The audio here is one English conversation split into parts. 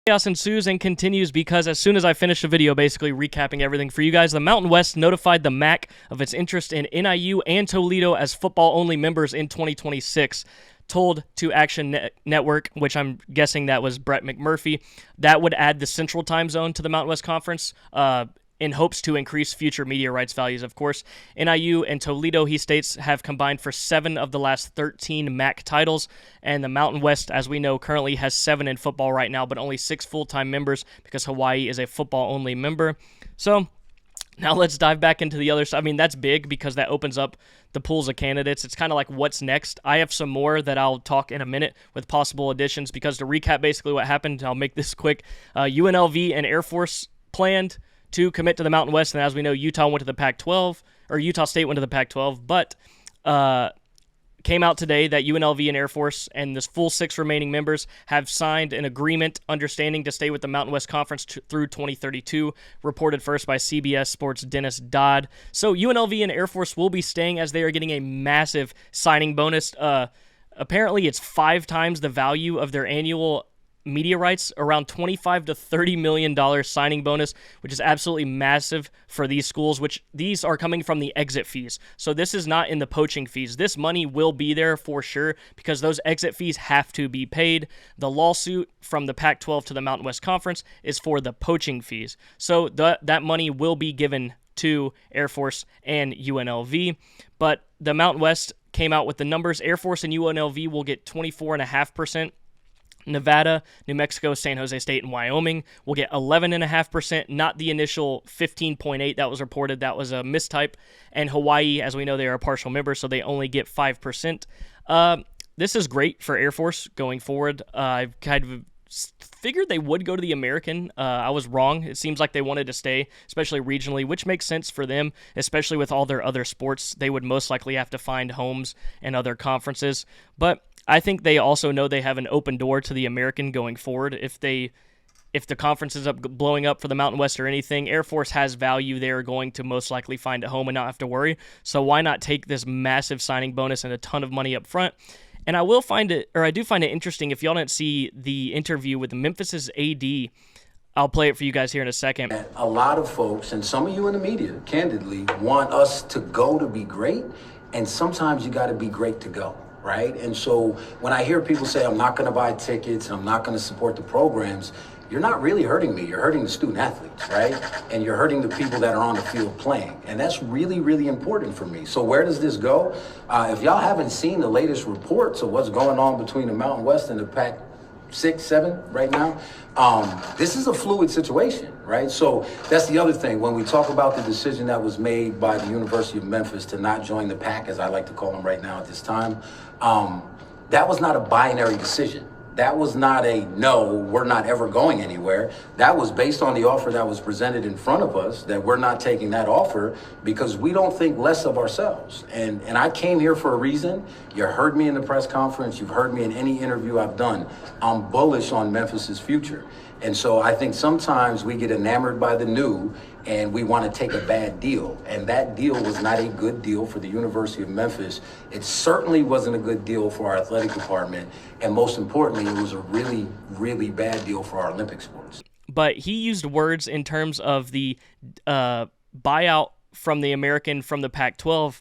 Chaos ensues and continues because as soon as I finished the video basically recapping everything for you guys, the Mountain West notified the MAC of its interest in NIU and Toledo as football-only members in 2026. Told to Action Network, which I'm guessing that was Brett McMurphy, that would add the Central Time Zone to the Mountain West Conference in hopes to increase future media rights values, of course. NIU and Toledo, he states, have combined for 7 of the last 13 MAC titles, and the Mountain West, as we know, currently has 7 in football right now, but only 6 full-time members because Hawaii is a football-only member. So now let's dive back into the other side. I mean, that's big because that opens up the pools of candidates. It's kind of like what's next. I have some more that I'll talk in a minute with possible additions because to recap basically what happened, I'll make this quick. UNLV and Air Force planned to commit to the Mountain West, and as we know, Utah went to the Pac-12, or Utah State went to the Pac-12, but came out today that UNLV and Air Force and this full 6 remaining members have signed an agreement understanding to stay with the Mountain West Conference through 2032, reported first by CBS Sports' Dennis Dodd. So UNLV and Air Force will be staying as they are getting a massive signing bonus. Apparently, it's 5 times the value of their annual media rights, around $25 to $30 million signing bonus, which is absolutely massive for these schools, which these are coming from the exit fees. So this is not in the poaching fees. This money will be there for sure because those exit fees have to be paid. The lawsuit from the Pac-12 to the Mountain West Conference is for the poaching fees. So that money will be given to Air Force and UNLV, but the Mountain West came out with the numbers. Air Force and UNLV will get 24.5%. Nevada, New Mexico, San Jose State, and Wyoming will get 11.5%, not the initial 15.8 that was reported. That was a mistype. And Hawaii, as we know, they are a partial member, so they only get 5%. This is great for Air Force going forward. I've kind of figured they would go to the American. I was wrong. It seems like they wanted to stay, especially regionally, which makes sense for them, especially with all their other sports. They would most likely have to find homes in other conferences. But I think they also know they have an open door to the American going forward. If the conference is blowing up for the Mountain West or anything, Air Force has value. They're going to most likely find a home and not have to worry. So why not take this massive signing bonus and a ton of money up front? And I do find it interesting. If y'all didn't see the interview with Memphis's AD, I'll play it for you guys here in a second. A lot of folks, and some of you in the media, candidly, want us to go to be great, and sometimes you got to be great to go. Right? And so when I hear people say, I'm not going to buy tickets and I'm not going to support the programs, you're not really hurting me. You're hurting the student athletes, right? And you're hurting the people that are on the field playing. And that's really, really important for me. So where does this go? If y'all haven't seen the latest reports of what's going on between the Mountain West and the Pac-6, 7 right now, this is a fluid situation, right? So that's the other thing. When we talk about the decision that was made by the University of Memphis to not join the Pac, as I like to call them right now at this time, that was not a binary decision. That was not a no, we're not ever going anywhere. That was based on the offer that was presented in front of us, that we're not taking that offer because we don't think less of ourselves. And I came here for a reason. You heard me in the press conference. You've heard me in any interview I've done. I'm bullish on Memphis's future. And so I think sometimes we get enamored by the new and we want to take a bad deal. And that deal was not a good deal for the University of Memphis. It certainly wasn't a good deal for our athletic department. And most importantly, it was a really, really bad deal for our Olympic sports. But he used words in terms of the buyout from the American, from the Pac-12,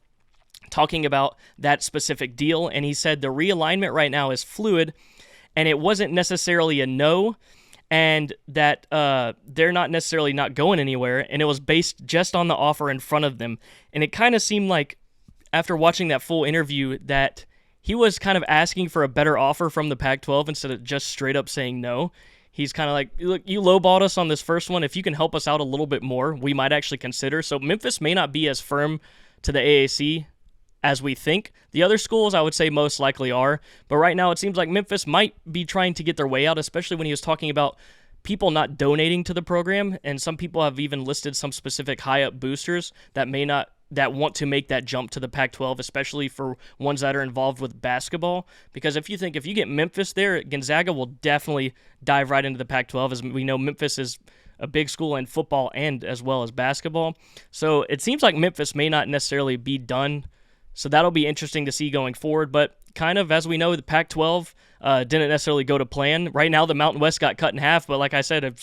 talking about that specific deal. And he said the realignment right now is fluid and it wasn't necessarily a no, and that they're not necessarily not going anywhere, and it was based just on the offer in front of them. And it kind of seemed like, after watching that full interview, that he was kind of asking for a better offer from the Pac-12 instead of just straight up saying no. He's kind of like, look, you lowballed us on this first one. If you can help us out a little bit more, we might actually consider. So Memphis may not be as firm to the AAC as we think. The other schools, I would say, most likely are. But right now, it seems like Memphis might be trying to get their way out, especially when he was talking about people not donating to the program. And some people have even listed some specific high-up boosters that want to make that jump to the Pac-12, especially for ones that are involved with basketball. Because if you get Memphis there, Gonzaga will definitely dive right into the Pac-12. As we know, Memphis is a big school in football and as well as basketball. So it seems like Memphis may not necessarily be done. So that'll be interesting to see going forward. But kind of, as we know, the Pac-12 didn't necessarily go to plan. Right now, the Mountain West got cut in half, but like I said,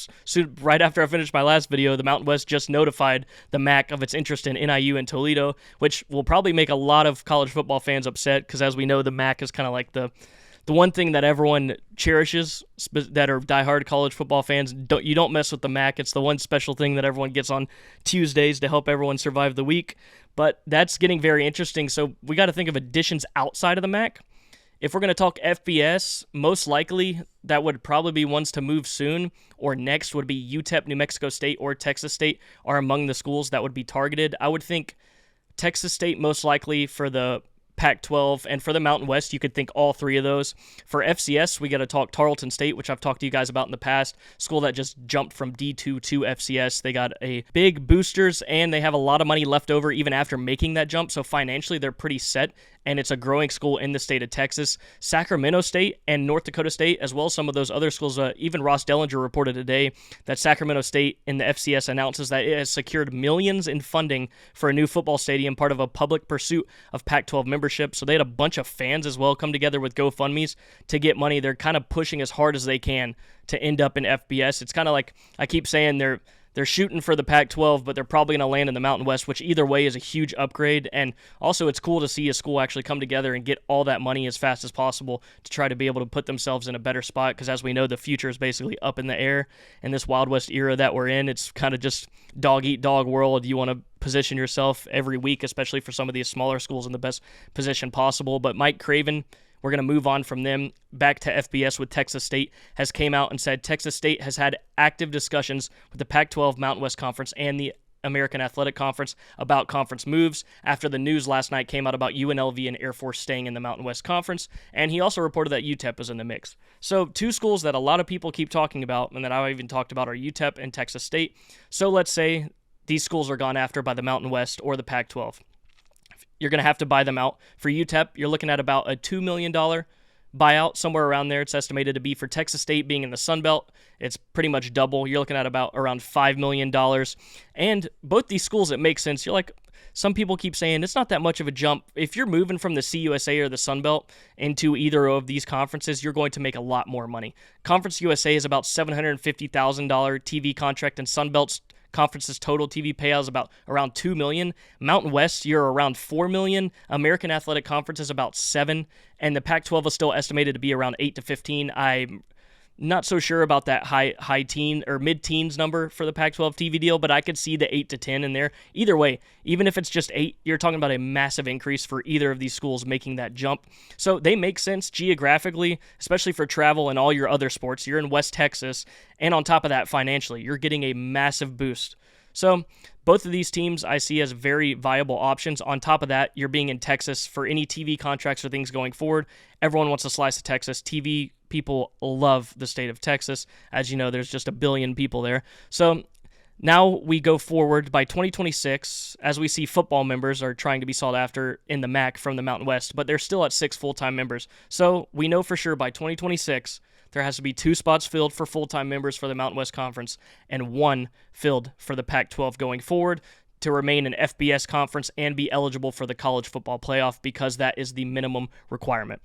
right after I finished my last video, the Mountain West just notified the MAC of its interest in NIU and Toledo, which will probably make a lot of college football fans upset because, as we know, the MAC is kind of like the one thing that everyone cherishes that are diehard college football fans. You don't mess with the MAC. It's the one special thing that everyone gets on Tuesdays to help everyone survive the week. But that's getting very interesting. So we got to think of additions outside of the MAC. If we're going to talk FBS, most likely that would probably be ones to move soon, or next would be UTEP, New Mexico State, or Texas State are among the schools that would be targeted. I would think Texas State most likely for the Pac-12, and for the Mountain West, you could think all three of those. For FCS, we got to talk Tarleton State, which I've talked to you guys about in the past. School that just jumped from D2 to FCS. They got a big boosters, and they have a lot of money left over even after making that jump, so financially they're pretty set, and it's a growing school in the state of Texas. Sacramento State and North Dakota State, as well as some of those other schools. Even Ross Dellinger reported today that Sacramento State in the FCS announces that it has secured millions in funding for a new football stadium, part of a public pursuit of Pac-12 membership. So they had a bunch of fans as well come together with GoFundMes to get money. They're kind of pushing as hard as they can to end up in FBS. It's kind of like I keep saying they're shooting for the Pac-12, but they're probably going to land in the Mountain West, which either way is a huge upgrade. And also it's cool to see a school actually come together and get all that money as fast as possible to try to be able to put themselves in a better spot, because as we know, the future is basically up in the air. In this Wild West era that we're in, it's kind of just dog-eat-dog world. You want to position yourself every week, especially for some of these smaller schools, in the best position possible. But Mike Craven, we're going to move on from them back to FBS with Texas State, has came out and said Texas State has had active discussions with the Pac-12 Mountain West Conference and the American Athletic Conference about conference moves after the news last night came out about UNLV and Air Force staying in the Mountain West Conference. And he also reported that UTEP is in the mix. So two schools that a lot of people keep talking about and that I even talked about are UTEP and Texas State. So let's say these schools are gone after by the Mountain West or the Pac-12. You're going to have to buy them out. For UTEP, you're looking at about a $2 million buyout, somewhere around there. It's estimated to be. For Texas State being in the Sun Belt, it's pretty much double. You're looking at about around $5 million. And both these schools, it makes sense. You're like, some people keep saying it's not that much of a jump. If you're moving from the CUSA or the Sun Belt into either of these conferences, you're going to make a lot more money. Conference USA is about $750,000 TV contract, and Sun Belt's conference's total TV payout is about around $2 million. Mountain West, you're around $4 million. American Athletic Conference is about $7 million, and the Pac-12 is still estimated to be around $8 to $15 million. I'm not so sure about that high teen or mid-teens number for the Pac-12 TV deal, but I could see the 8 to 10 in there. Either way, even if it's just 8, you're talking about a massive increase for either of these schools making that jump. So they make sense geographically, especially for travel and all your other sports. You're in West Texas, and on top of that, financially, you're getting a massive boost. So both of these teams I see as very viable options. On top of that, you're being in Texas for any TV contracts or things going forward. Everyone wants a slice of Texas. TV people love the state of Texas. As you know, there's just a billion people there. So now we go forward by 2026, as we see football members are trying to be sought after in the MAC from the Mountain West, but they're still at 6 full-time members. So we know for sure by 2026, there has to be 2 spots filled for full-time members for the Mountain West Conference and 1 filled for the Pac-12 going forward to remain an FBS conference and be eligible for the college football playoff, because that is the minimum requirement.